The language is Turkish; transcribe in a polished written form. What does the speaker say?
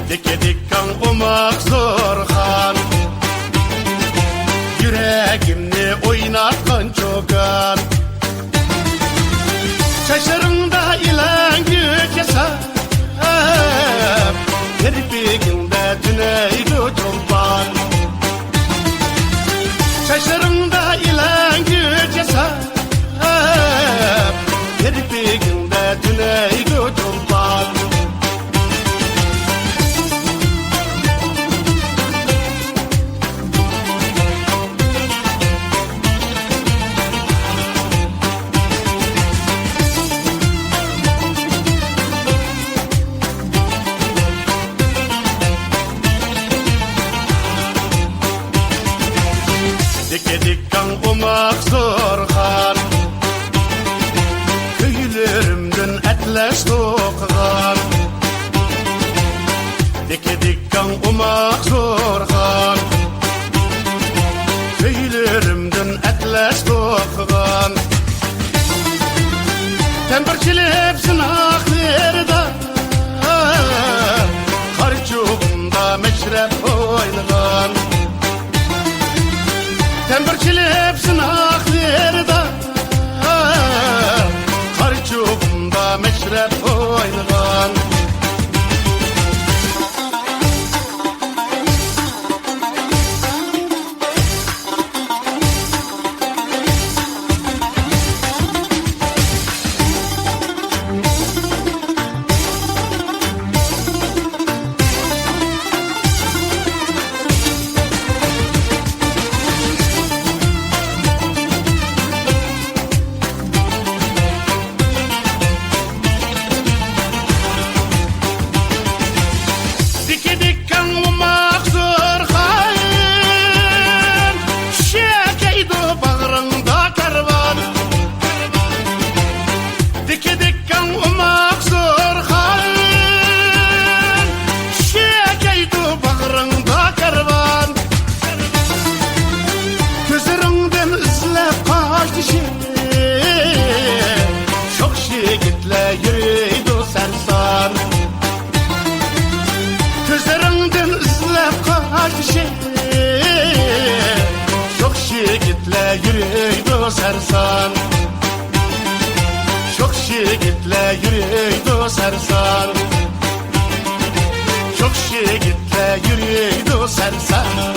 Dike dikkan umak zorhan, yüreğimni oynatkan çoğan. Çaşırında ilen güç yasam, kirpikinde tüneydi tulpan. Çaşırında ilen güç yasam, kirpikinde tüneydi tulpan. Dike dikkan umak zorhan, köylerimden etleş toqan. Dike dikkan umak zorhan, köylerimden etleş toqan. Temberçilip sınaqlarda, qarçuğumda meşrep oynağan. Temberçilip sınaqlarda, qarçuğumda meşrep oynağan. Dike dikkan umak zorhan, şekeydi bağrında karvan. Dike dikkan umak zorhan, şekeydi bağrında karvan. Gözlerinden izlep kaçtı şey, çok şigitle yürüydü sersan. Gözlerinden izlep kaçtı şey, çok şigitle yürüydü sersan. Çok şigitle yürüydü sersan. Çok şigitle yürüydü sersan.